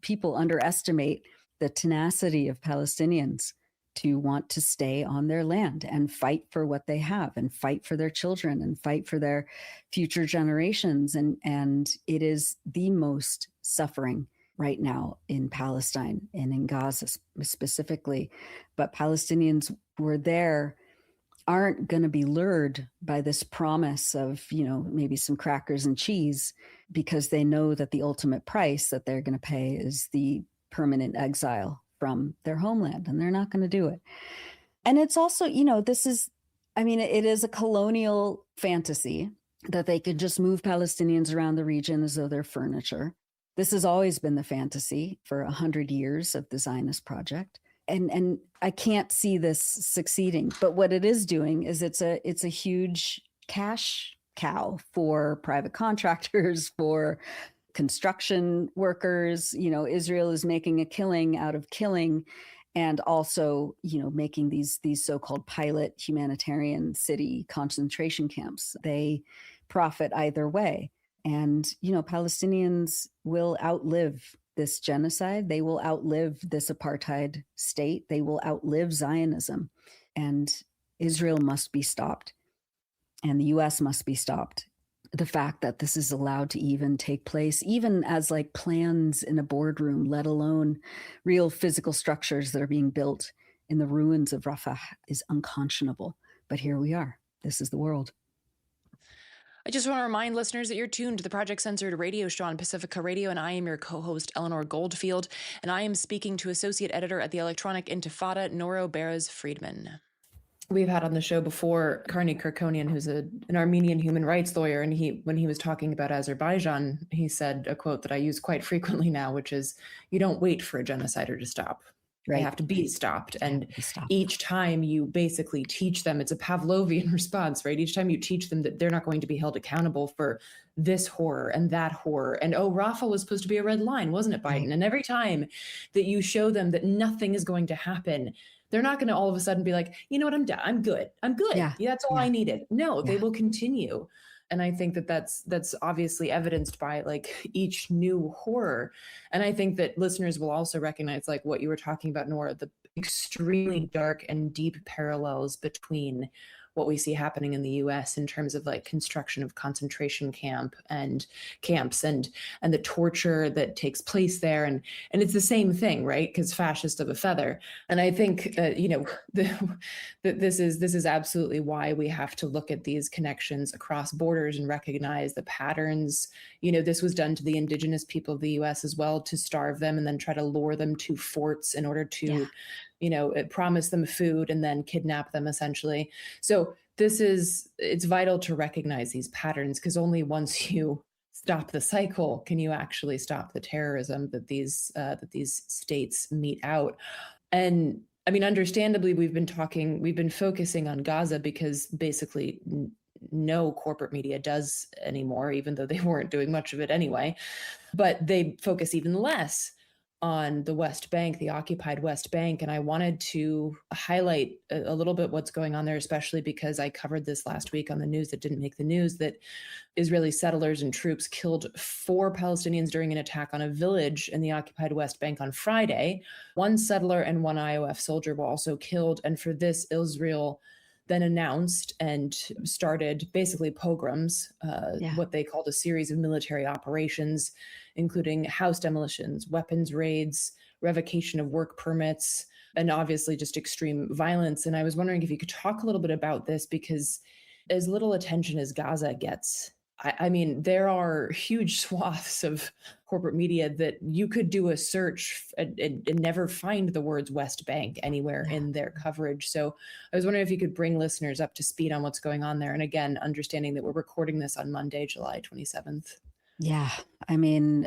People underestimate the tenacity of Palestinians to want to stay on their land and fight for what they have and fight for their children and fight for their future generations. And it is the most suffering right now in Palestine and in Gaza specifically. But Palestinians who are there aren't going to be lured by this promise of, maybe some crackers and cheese, because they know that the ultimate price that they're going to pay is the permanent exile from their homeland, and they're not going to do it. And it's also, it is a colonial fantasy that they could just move Palestinians around the region as though they're furniture. This has always been the fantasy for 100 years of the Zionist project. And I can't see this succeeding. But what it is doing is it's a huge cash cow for private contractors, for construction workers. Israel is making a killing out of killing, and also, making these so-called pilot humanitarian city concentration camps. They profit either way. And, Palestinians will outlive this genocide. They will outlive this apartheid state. They will outlive Zionism. And Israel must be stopped. And the US must be stopped. The fact that this is allowed to even take place, even as like plans in a boardroom, let alone real physical structures that are being built in the ruins of Rafah, is unconscionable. But here we are. This is the world. I just want to remind listeners that you're tuned to the Project Censored radio show on Pacifica Radio, and I am your co-host, Eleanor Goldfield, and I am speaking to Associate Editor at the Electronic Intifada, Nora Barrows Friedman. We've had on the show before Karni Kirkonian, who's an Armenian human rights lawyer, and when he was talking about Azerbaijan, he said a quote that I use quite frequently now, which is, "You don't wait for a genocider to stop. They Right. have to be stopped. And Stop. each time you basically teach them, it's a Pavlovian response, right? Each time you teach them that they're not going to be held accountable for this horror and that horror. And, oh, Rafah was supposed to be a red line, wasn't it, Biden? Right. And every time that you show them that nothing is going to happen, they're not going to all of a sudden be like, you know what, I'm done. I'm good. I'm good. Yeah. That's all I needed. No, they Yeah. will continue. And I think that that's obviously evidenced by like each new horror. And I think that listeners will also recognize, like what you were talking about, Nora, the extremely dark and deep parallels between what we see happening in the US in terms of like construction of concentration camps and the torture that takes place there. And it's the same thing, right? Because fascist of a feather. And I think, this is absolutely why we have to look at these connections across borders and recognize the patterns. This was done to the indigenous people of the US as well, to starve them and then try to lure them to forts in order to, promise them food and then kidnap them essentially. So it's vital to recognize these patterns, because only once you stop the cycle can you actually stop the terrorism that these states mete out. And I mean, understandably, we've been focusing on Gaza because basically no corporate media does anymore, even though they weren't doing much of it anyway. But they focus even less on the West Bank, the occupied West Bank. And I wanted to highlight a little bit what's going on there, especially because I covered this last week on the news that didn't make the news, that Israeli settlers and troops killed 4 Palestinians during an attack on a village in the occupied West Bank on Friday. 1 settler and 1 IOF soldier were also killed. And for this, Israel then announced and started basically pogroms, what they called a series of military operations, including house demolitions, weapons raids, revocation of work permits, and obviously just extreme violence. And I was wondering if you could talk a little bit about this, because as little attention as Gaza gets, I mean, there are huge swaths of corporate media that you could do a search and never find the words West Bank anywhere in their coverage. So I was wondering if you could bring listeners up to speed on what's going on there. And again, understanding that we're recording this on Monday, July 27th. Yeah. I mean,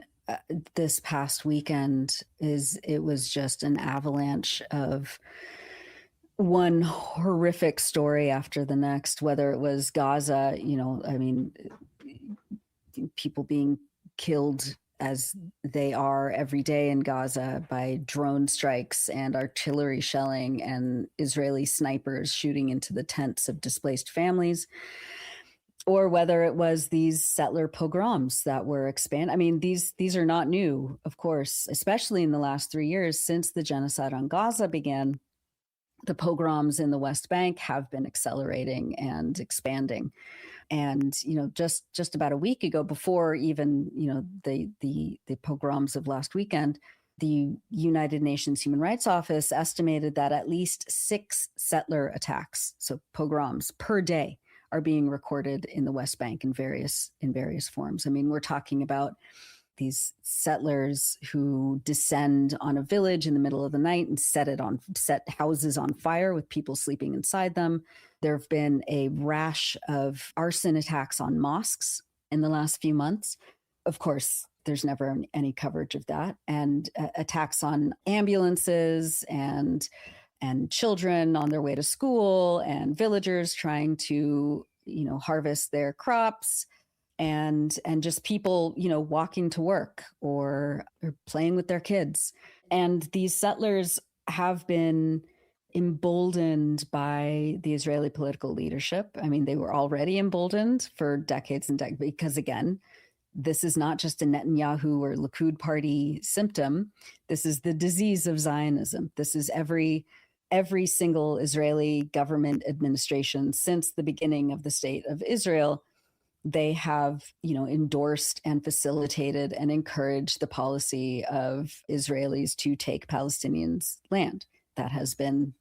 this past weekend it was just an avalanche of one horrific story after the next, whether it was Gaza, I mean, people being killed as they are every day in Gaza by drone strikes and artillery shelling and Israeli snipers shooting into the tents of displaced families, or whether it was these settler pogroms that were expanded. I mean, these are not new, of course, especially in the last 3 years since the genocide on Gaza began. The pogroms in the West Bank have been accelerating and expanding. And, just about a week ago, before even, the pogroms of last weekend, the United Nations Human Rights Office estimated that at least 6 settler attacks, so pogroms, per day are being recorded in the West Bank in various forms. I mean, we're talking about these settlers who descend on a village in the middle of the night and set houses on fire with people sleeping inside them. There have been a rash of arson attacks on mosques in the last few months. Of course, there's never any coverage of that. And attacks on ambulances and children on their way to school, and villagers trying to, harvest their crops. And just people, walking to work or playing with their kids. And these settlers have been emboldened by the Israeli political leadership. I mean, they were already emboldened for decades and decades, because again, this is not just a Netanyahu or Likud party symptom. This is the disease of Zionism. This is every single Israeli government administration since the beginning of the state of Israel. They have, endorsed and facilitated and encouraged the policy of Israelis to take Palestinians' land. That has been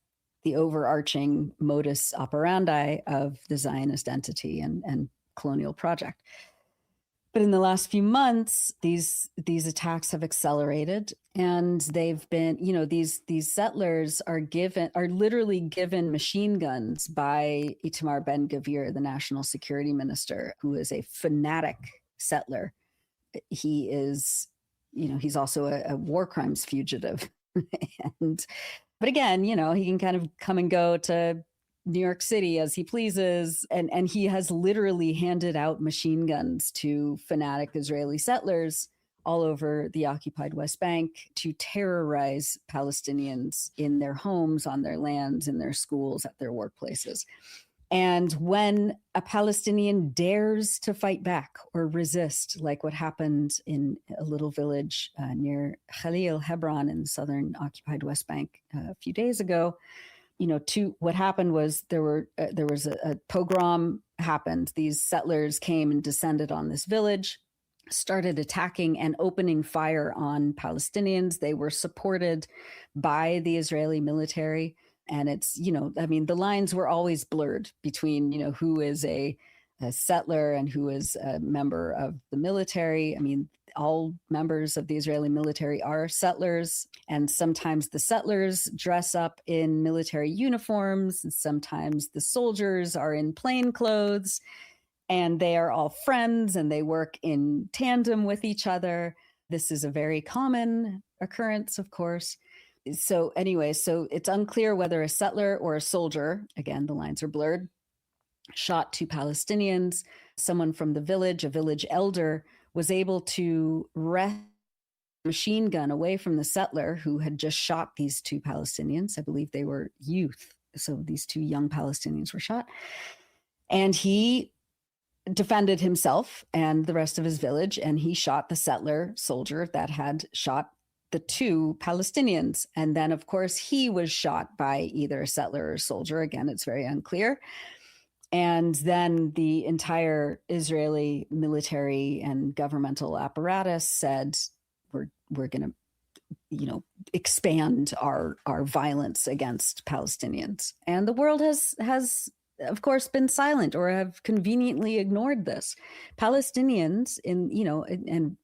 the overarching modus operandi of the Zionist entity and colonial project. But in the last few months, these attacks have accelerated, and they've been, these settlers are literally given machine guns by Itamar Ben-Gvir, the national security minister, who is a fanatic settler. He is, he's also a war crimes fugitive. But again, he can kind of come and go to New York City as he pleases. And he has literally handed out machine guns to fanatic Israeli settlers all over the occupied West Bank to terrorize Palestinians in their homes, on their lands, in their schools, at their workplaces. And when a Palestinian dares to fight back or resist, like what happened in a little village near Khalil, Hebron, in the southern occupied West Bank a few days ago, what happened was there was a pogrom happened. These settlers came and descended on this village, started attacking and opening fire on Palestinians. They were supported by the Israeli military. And it's, the lines were always blurred between, who is a settler and who is a member of the military. I mean, all members of the Israeli military are settlers, and sometimes the settlers dress up in military uniforms, and sometimes the soldiers are in plain clothes, and they are all friends and they work in tandem with each other. This is a very common occurrence, of course. So anyway, so it's unclear whether a settler or a soldier, again, the lines are blurred, shot two Palestinians. Someone from the village, a village elder, was able to wrest a machine gun away from the settler who had just shot these two Palestinians. I believe they were youth. So these two young Palestinians were shot. And he defended himself and the rest of his village, and he shot the settler soldier that had shot the two Palestinians. And then, of course, he was shot by either a settler or a soldier. Again, it's very unclear. And then the entire Israeli military and governmental apparatus said, we're going to, expand our violence against Palestinians. And the world has of course, been silent or have conveniently ignored this. Palestinians and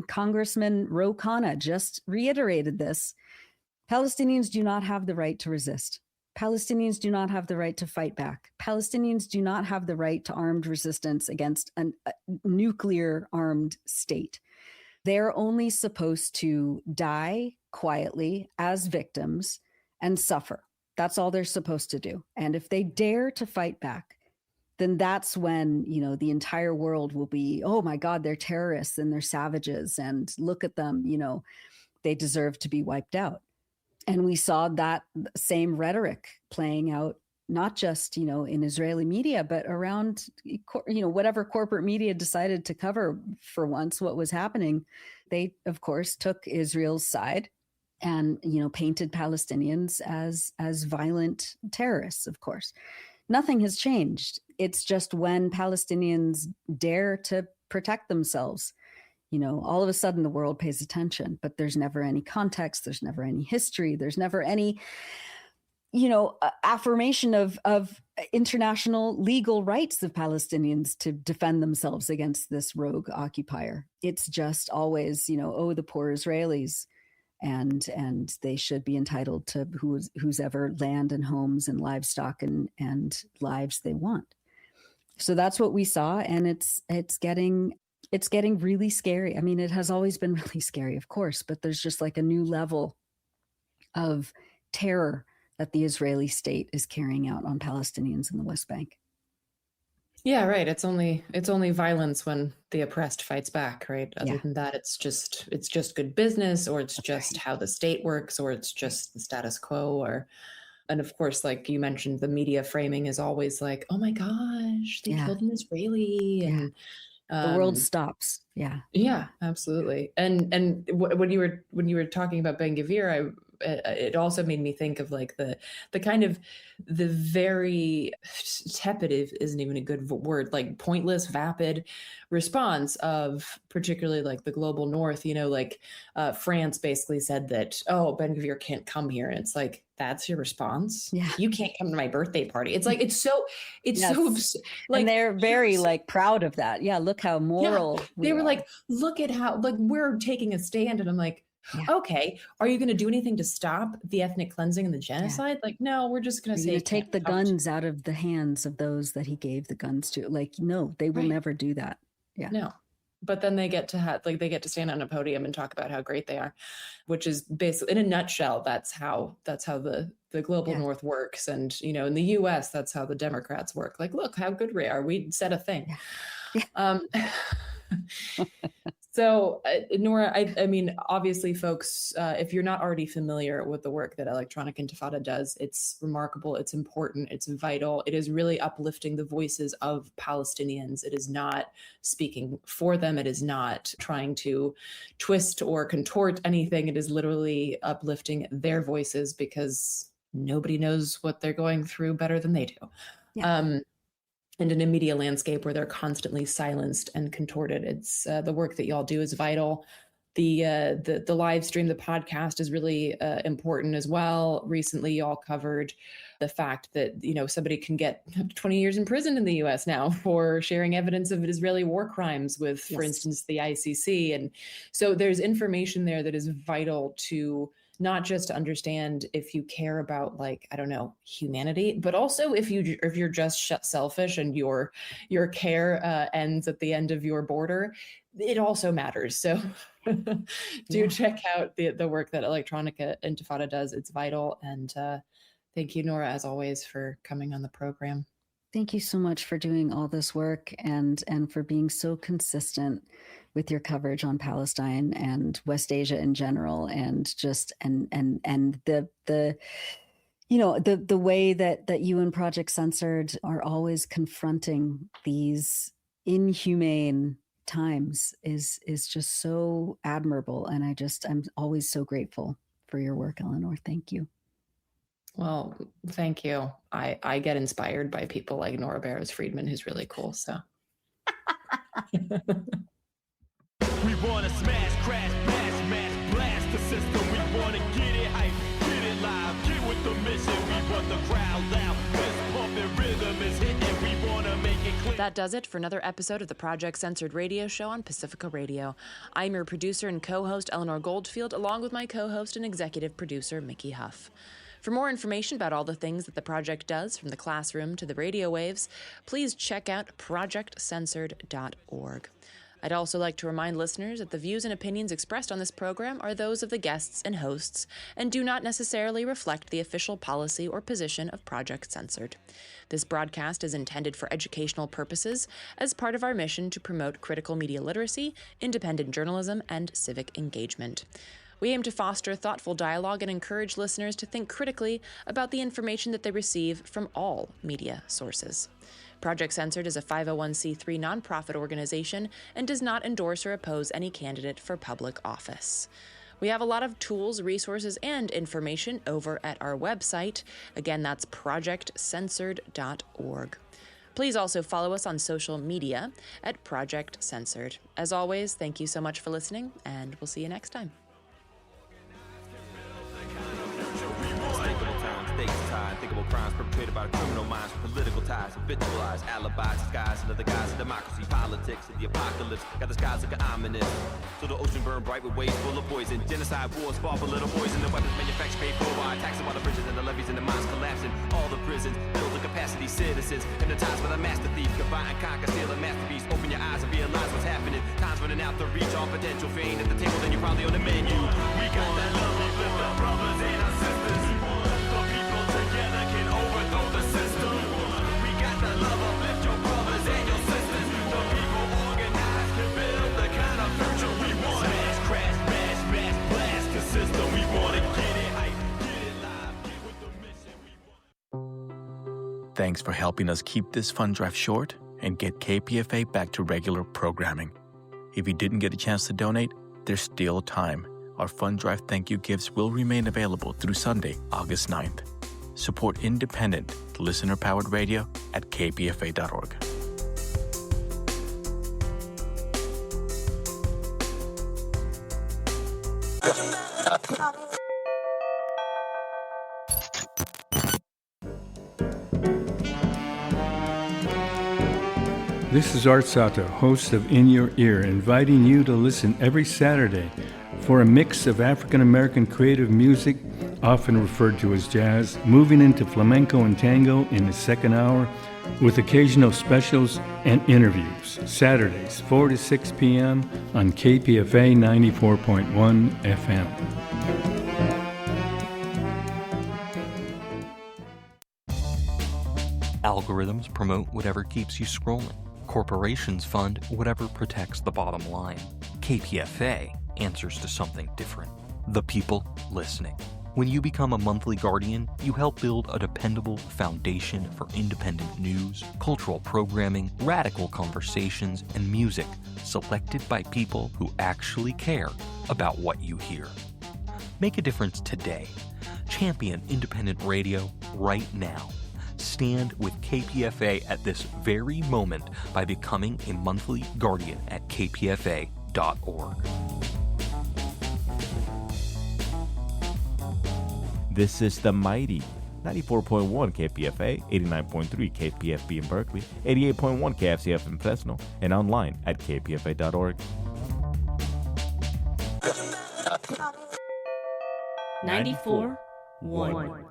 Congressman Ro Khanna just reiterated this. Palestinians do not have the right to resist. Palestinians do not have the right to fight back. Palestinians do not have the right to armed resistance against a nuclear armed state. They're only supposed to die quietly as victims and suffer. That's all they're supposed to do. And if they dare to fight back, then that's when, the entire world will be, oh my God, they're terrorists and they're savages. And look at them, they deserve to be wiped out. And we saw that same rhetoric playing out, not just, in Israeli media, but around, whatever corporate media decided to cover for once what was happening. They, of course, took Israel's side and, painted Palestinians as violent terrorists, of course. Nothing has changed. It's just when Palestinians dare to protect themselves, all of a sudden the world pays attention, but there's never any context. There's never any history. There's never any, affirmation of international legal rights of Palestinians to defend themselves against this rogue occupier. It's just always, the poor Israelis. And they should be entitled to whose ever land and homes and livestock and lives they want. So that's what we saw, and it's getting really scary. I mean, it has always been really scary, of course, but there's just like a new level of terror that the Israeli state is carrying out on Palestinians in the West Bank. Yeah, right. It's only violence when the oppressed fights back, right? Other than that, it's just good business, or it's just how the state works, or it's just the status quo, and of course, like you mentioned, the media framing is always like, oh my gosh, they killed an Israeli, and the world stops. Yeah, absolutely. And when you were talking about Ben Gvir, it also made me think of like the kind of the very tepid isn't even a good word, like pointless, vapid response of particularly like the global north, France basically said that, oh, Ben Gvir can't come here. And it's like, that's your response? Yeah. You can't come to my birthday party. It's like, it's so like, and they're very like proud of that. Yeah. Look how moral. They were like, look at how, like, we're taking a stand. And I'm like, okay, are you going to do anything to stop the ethnic cleansing and the genocide? Like, no, we're just going to say, take the guns out of the hands of those that he gave the guns to. Like, no, they will never do that. Yeah. No. but then they get to stand on a podium and talk about how great they are, which is basically, in a nutshell, that's how the global North works. And, in the US, that's how the Democrats work. Like, look how good we are. We said a thing. Yeah. So, Nora, I mean, obviously, folks, if you're not already familiar with the work that Electronic Intifada does, it's remarkable, it's important, it's vital. It is really uplifting the voices of Palestinians. It is not speaking for them. It is not trying to twist or contort anything. It is literally uplifting their voices because nobody knows what they're going through better than they do. Yeah. And in a media landscape where they're constantly silenced and contorted. It's the work that y'all do is vital. The live stream, the podcast is really important as well. Recently, y'all covered the fact that, somebody can get 20 years in prison in the US now for sharing evidence of Israeli war crimes with, for instance, the ICC. And so there's information there that is vital to not just to understand if you care about, humanity, but also if you're just selfish and your care ends at the end of your border, it also matters. So do check out the work that Electronica Intifada does. It's vital. And thank you, Nora, as always, for coming on the program. Thank you so much for doing all this work and for being so consistent with your coverage on Palestine and West Asia in general, and just and the way that you and Project Censored are always confronting these inhumane times is just so admirable, and I'm always so grateful for your work, Eleanor. Thank you. Well, thank you. I get inspired by people like Nora Barrows Friedman, who's really cool. So we want to smash, crash, bash, blast the system. We want to get it hype, get it live, get with the mission. We want the crowd loud, this pumping rhythm is hitting. We want to make it clear. That does it for another episode of the Project Censored radio show on Pacifica Radio. I'm your producer and co-host, Eleanor Goldfield, along with my co-host and executive producer, Mickey Huff. For more information about all the things that the project does, from the classroom to the radio waves, please check out projectcensored.org. I'd also like to remind listeners that the views and opinions expressed on this program are those of the guests and hosts and do not necessarily reflect the official policy or position of Project Censored. This broadcast is intended for educational purposes as part of our mission to promote critical media literacy, independent journalism, and civic engagement. We aim to foster thoughtful dialogue and encourage listeners to think critically about the information that they receive from all media sources. Project Censored is a 501c3 nonprofit organization and does not endorse or oppose any candidate for public office. We have a lot of tools, resources, and information over at our website. Again, that's projectcensored.org. Please also follow us on social media at Project Censored. As always, thank you so much for listening, and we'll see you next time. Unthinkable crimes perpetrated by the criminal minds, political ties, habitualized alibis, disguised under the guise of democracy, politics, and the apocalypse. Got the skies looking ominous. So the ocean burned bright with waves full of poison. Genocide wars fought for little poison. The weapons manufactured paid for by taxing while the bridges and the levees and the mines collapsing. All the prisons build the capacity citizens. Hypnotized by the master thief. Combine and conquer, steal a masterpiece. Open your eyes and realize what's happening. Time's running out to reach all potential. If you ain't at the table, then you're probably on the menu. We got that love, we lift our brothers and our sisters. Together can overthrow the system. We got the love, uplift your brothers and your sisters. The people organized can build the kind of future we want. Smash, crash, bash, blast the system. We want to get it hype, get it live, get with the mission we want. Thanks for helping us keep this fund drive short and get KPFA back to regular programming. If you didn't get a chance to donate, there's still time. Our fund drive thank you gifts will remain available through Sunday, August 9th. Support independent, listener-powered radio at kpfa.org. This is Art Sato, host of In Your Ear, inviting you to listen every Saturday for a mix of African American creative music often referred to as jazz, moving into flamenco and tango in the second hour, with occasional specials and interviews. Saturdays, 4 to 6 p.m. on KPFA 94.1 FM. Algorithms promote whatever keeps you scrolling. Corporations fund whatever protects the bottom line. KPFA answers to something different. The people listening. When you become a monthly guardian, you help build a dependable foundation for independent news, cultural programming, radical conversations, and music selected by people who actually care about what you hear. Make a difference today. Champion independent radio right now. Stand with KPFA at this very moment by becoming a monthly guardian at kpfa.org. This is the mighty 94.1 KPFA, 89.3 KPFB in Berkeley, 88.1 KFCF in Fresno, and online at kpfa.org. 94.1